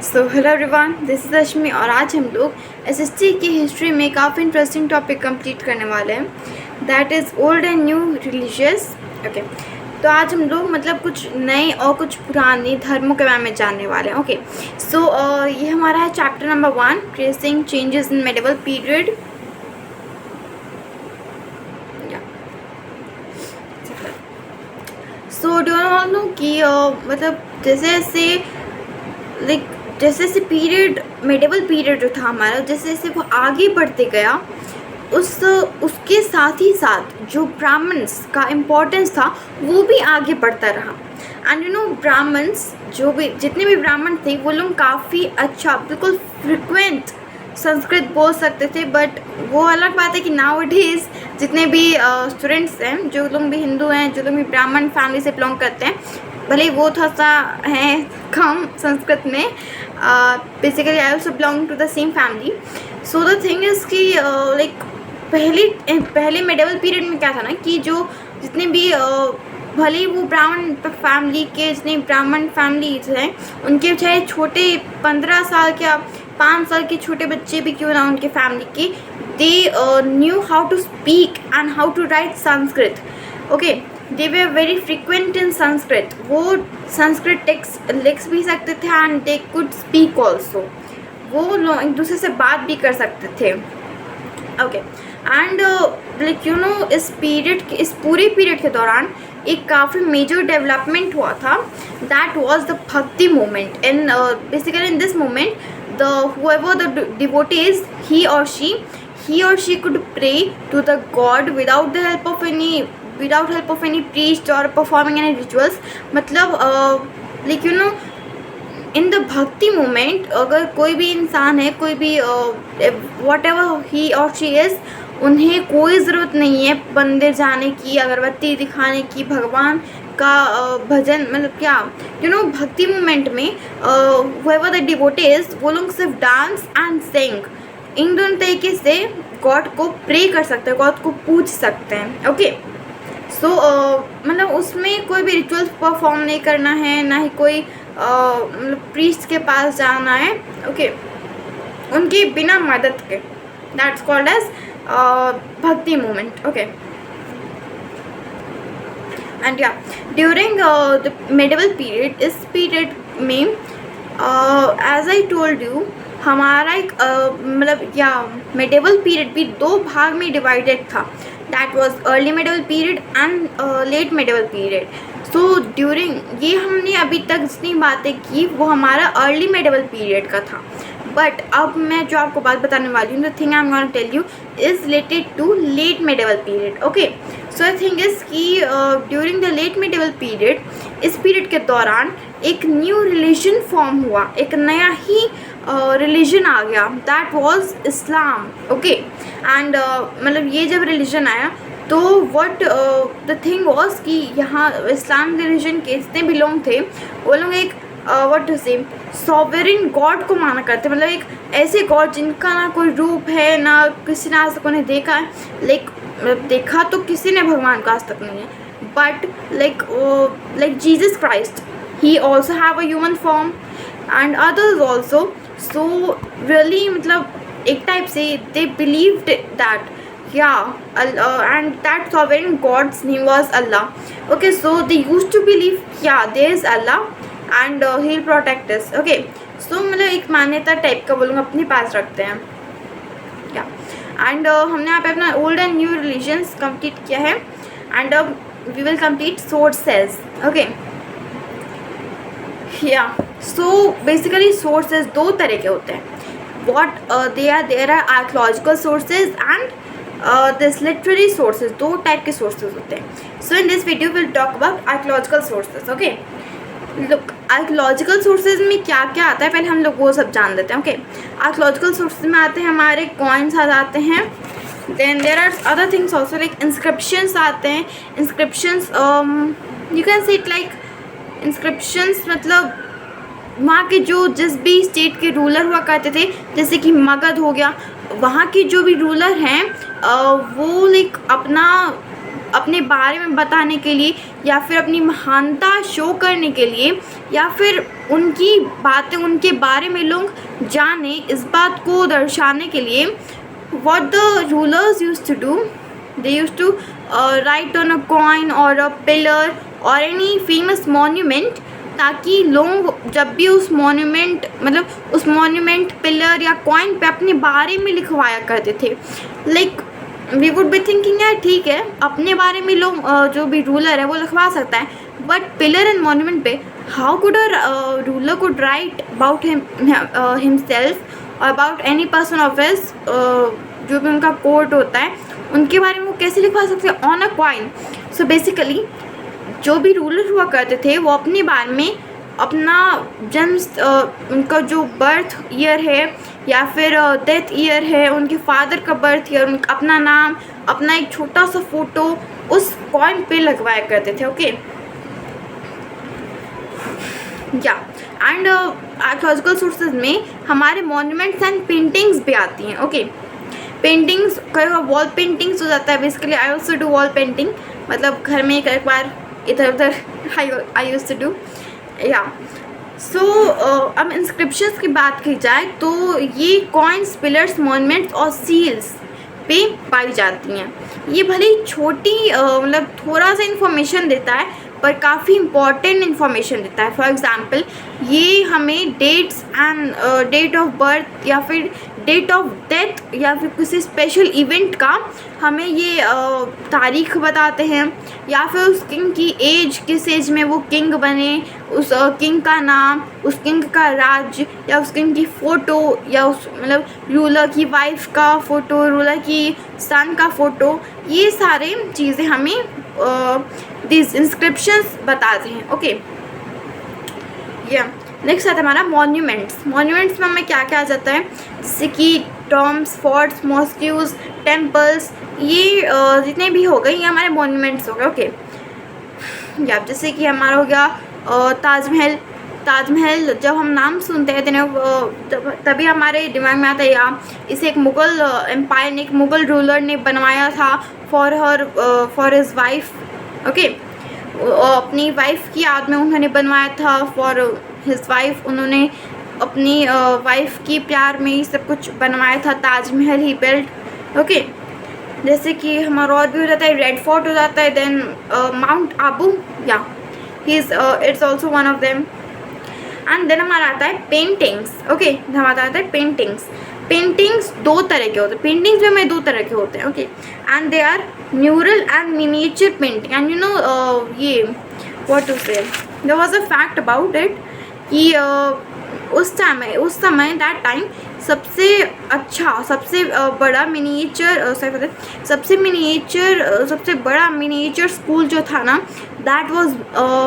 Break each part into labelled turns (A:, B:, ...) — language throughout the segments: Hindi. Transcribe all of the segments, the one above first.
A: So hello everyone, this is Rashmi और आज हम लोग एसएसटी की हिस्ट्री में काफ़ी इंटरेस्टिंग टॉपिक कंप्लीट करने वाले हैं, that is old and new religious. Okay, तो आज हम लोग मतलब कुछ नए और कुछ पुराने धर्मों के बारे में जानने वाले हैं। ओके, सो ये हमारा है chapter number 1, tracing changes in medieval period. So do all know कि मतलब जैसे जैसे जैसे पीरियड मेडिवल पीरियड जो था हमारा, जैसे जैसे वो आगे बढ़ते गया, उसके साथ ही साथ जो ब्राह्मण्स का इम्पोर्टेंस था वो भी आगे बढ़ता रहा। एंड यू नो ब्राह्मण्स जितने भी ब्राह्मण थे वो लोग काफ़ी अच्छा बिल्कुल फ्रिक्वेंट संस्कृत बोल सकते थे। बट वो अलग बात है कि नाउ डेज जितने भी स्टूडेंट्स हैं, जो लोग भी हिंदू हैं, जो लोग भी ब्राह्मण फैमिली से बिलोंग करते हैं, भले वो थोड़ा सा है कम संस्कृत में, basically I also belong to the same family. So the thing is कि लाइक पहले मेडिवल पीरियड में क्या था ना कि जो जितने भी भले वो ब्राह्मण फैमिली के जितने ब्राह्मण फैमिलीज हैं, उनके चाहे छोटे 15 साल के 5 साल के छोटे बच्चे भी क्यों ना उनके फैमिली के, they knew how to speak and how to write Sanskrit. Okay, they were very frequent in Sanskrit. वो संस्कृत टेक्स्ट लिख भी सकते थे and they could speak also. वो लोग एक दूसरे से बात भी कर सकते थे। Okay, and like you know इस पूरे पीरियड के दौरान एक काफ़ी मेजर डेवलपमेंट हुआ था, दैट वाज द भक्ति movement. In basically in this movement whoever the devotees, he or she could pray to the god without help of any priest or performing any rituals। मतलब like you know in the भक्ति मूवमेंट अगर कोई भी इंसान है, कोई भी वॉट एवर ही और शी इज़, उन्हें कोई ज़रूरत नहीं है मंदिर जाने की, अगरबत्ती दिखाने की, भगवान का भजन, मतलब क्या यू नो भक्ति मूवमेंट में whoever the devotees, वो लोग सिर्फ डांस एंड सिंग, इन दोनों तरीके से गॉड को प्रे कर सकते हैं, गॉड को पूज सकते हैं। ओके, सो मतलब उसमें कोई भी रिचुअल्स परफॉर्म नहीं करना है, ना ही कोई मतलब प्रीस्ट के पास जाना है। ओके, उनकी बिना मदद के, दैट्स कॉल्ड एज भक्ति मूवमेंट। ओके, एंड या ड्यूरिंग द मेडिवल पीरियड, इस पीरियड में एज आई टोल्ड यू हमारा एक मतलब या मेडिवल पीरियड भी 2 भाग में डिवाइडेड था, that was early medieval period and let medieval period. So during ये हमने अभी तक जितनी बातें की वो हमारा अर्ली मेडिवल पीरियड का था। बट अब मैं जो आपको बात बताने वाली हूँ, the thing I am gonna tell you is related to late medieval period. Okay, so the thing is कि during the late medieval period, इस पीरियड के दौरान एक न्यू रिलीजन फॉर्म हुआ, एक नया ही रिलीजन आ गया, that was Islam. Okay, and मतलब ये जब रिलीजन आया तो व्हाट द थिंग वाज कि यहाँ इस्लाम रिलीजन के जितने भी लोग थे वो लोग एक व्हाट टू से सॉवरेन गॉड को माना करते, मतलब एक ऐसे गॉड जिनका ना कोई रूप है, ना किसी ने आज तक उन्हें देखा है। लाइक देखा तो किसी ने भगवान का आज तक नहीं है, but like Jesus Christ, he also have a human form and others also. So really मतलब एक टाइप से they believed that and that sovereign god's name was Allah. Okay, so they used to believe there is Allah and he'll protect us. Okay, so मतलब एक मान्यता टाइप का वो लोग अपने पास रखते हैं क्या। एंड हमने यहाँ पे अपना old and new religions complete किया है, एंड अब we will complete sources. Okay, या सो बेसिकली सोर्सेज 2 तरह के होते हैं, there are archaeological sources and this literary sources. 2 type के सोर्सेज होते हैं। So in this video will talk about archaeological sources. Okay, look archaeological sources में क्या क्या आता है पहले हम लोग वो सब जान लेते हैं। ओके, आर्कियोलॉजिकल सोर्सेज में आते हैं हमारे कॉइन्स आ जाते हैं, then there are other things also like inscriptions आते हैं। Inscriptions you can say it like inscriptions मतलब वहाँ के जो जिस भी स्टेट के रूलर हुआ करते थे, जैसे कि मगध हो गया, वहाँ के जो भी रूलर हैं वो लाइक अपने बारे में बताने के लिए या फिर अपनी महानता शो करने के लिए या फिर उनकी बातें, उनके बारे में लोग जाने, इस बात को दर्शाने के लिए what the rulers used to do, they used to write on a coin or a pillar or any famous monument, ताकि लोग जब भी उस मॉन्यूमेंट मतलब उस मॉन्यूमेंट पिलर या कॉइन पे अपने बारे में लिखवाया करते थे. Like we would be thinking यार ठीक है, अपने बारे में लोग जो भी रूलर है वो लिखवा सकता है, बट पिलर एंड मॉन्यूमेंट पे how could a ruler could write about himself और about any person of his, जो भी उनका कोर्ट होता है उनके बारे में वो कैसे लिखवा सकते हैं on a coin. So basically जो भी रूलर हुआ करते थे वो अपने बारे में अपना जन्म, उनका जो बर्थ ईयर है या फिर डेथ ईयर है, उनके फादर का बर्थ ईयर, उनका अपना नाम, अपना एक छोटा सा फोटो उस कॉइन पे लगवाया करते थे. ओके या एंड आर्कियोलॉजिकल सोर्सेज में हमारे मॉन्यूमेंट्स एंड पेंटिंग्स भी आती हैं. ओके पेंटिंग्स, कई वॉल पेंटिंग्स हो जाता है. Basically I also do wall painting, मतलब घर में एक बार इधर उधर आई यूज्ड टू डू या. सो अब इंस्क्रिप्शंस की बात की जाए तो ये कॉइन्स, पिलर्स, मॉन्यूमेंट्स और सील्स पे पाई जाती हैं. ये भले ही छोटी मतलब थोड़ा सा इन्फॉर्मेशन देता है पर काफ़ी इम्पॉर्टेंट इन्फॉर्मेशन देता है. फॉर एग्ज़ाम्पल ये हमें dates and date of birth या फिर डेट ऑफ डेथ या फिर किसी स्पेशल इवेंट का हमें ये तारीख बताते हैं, या फिर उस किंग की एज, किस एज में वो किंग बने, उस किंग का नाम, उस किंग का राज्य, या उस किंग की फ़ोटो, या उस मतलब रूलर की वाइफ का फ़ोटो, रूलर की सन का फ़ोटो. ये सारे चीज़ें हमें दिस इंस्क्रिप्शंस बताते हैं. ओके या नेक्स्ट आता है हमारा मॉन्यूमेंट्स. मॉन्यूमेंट्स में हमें क्या क्या आ जाता है, जैसे कि टॉम्ब्स, फोर्ट्स, मॉस्क्यूज, टेम्पल्स, ये जितने भी हो गए ये हमारे मॉन्यूमेंट्स हो गए. ओके या जैसे कि हमारा हो गया ताजमहल. ताजमहल जब हम नाम सुनते हैं तभी हमारे दिमाग में आता है या इसे एक मुग़ल एम्पायर ने, एक मुग़ल रूलर ने बनवाया था फॉर हिज वाइफ. ओके अपनी वाइफ की याद में उन्होंने बनवाया था. फॉर हिज वाइफ, उन्होंने अपनी वाइफ की प्यार में ही सब कुछ बनवाया था. ताजमहल ही बिल्ट. ओके जैसे कि हमारा और भी हो जाता है, रेड फोर्ट हो जाता है, देन माउंट आबू या it's also one of them. And then हमारा आता है पेंटिंग्स. ओके हमारा आता है पेंटिंग्स. पेंटिंग्स दो तरह के होते हैं, पेंटिंग्स भी हमें दो तरह के होते हैं. Okay and they are mural and miniature painting. And you know ये what to say, there was a fact about it कि उस समय दैट टाइम सबसे अच्छा, सबसे बड़ा सबसे बड़ा मिनिएचर स्कूल जो था ना, दैट वाज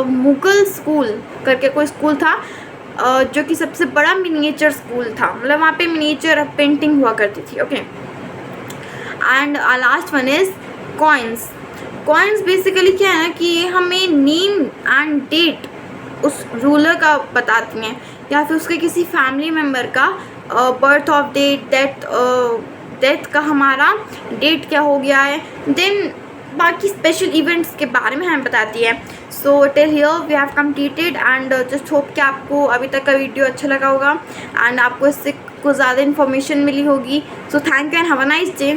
A: मुगल स्कूल करके कोई स्कूल था जो कि सबसे बड़ा मिनिएचर स्कूल था. मतलब वहाँ पे मिनिएचर पेंटिंग हुआ करती थी. Okay and last one is coins. Coins basically क्या है ना कि ये हमें नेम एंड डेट उस रूलर का बताती हैं, या फिर उसके किसी फैमिली मेम्बर का बर्थ ऑफ डेट, डेथ का हमारा डेट क्या हो गया है, देन बाकी स्पेशल इवेंट्स के बारे में हमें बताती है. So till here we have completed and just hope कि आपको अभी तक का वीडियो अच्छा लगा होगा एंड आपको इससे कुछ ज़्यादा इन्फॉर्मेशन मिली होगी. So thank you and have a nice day.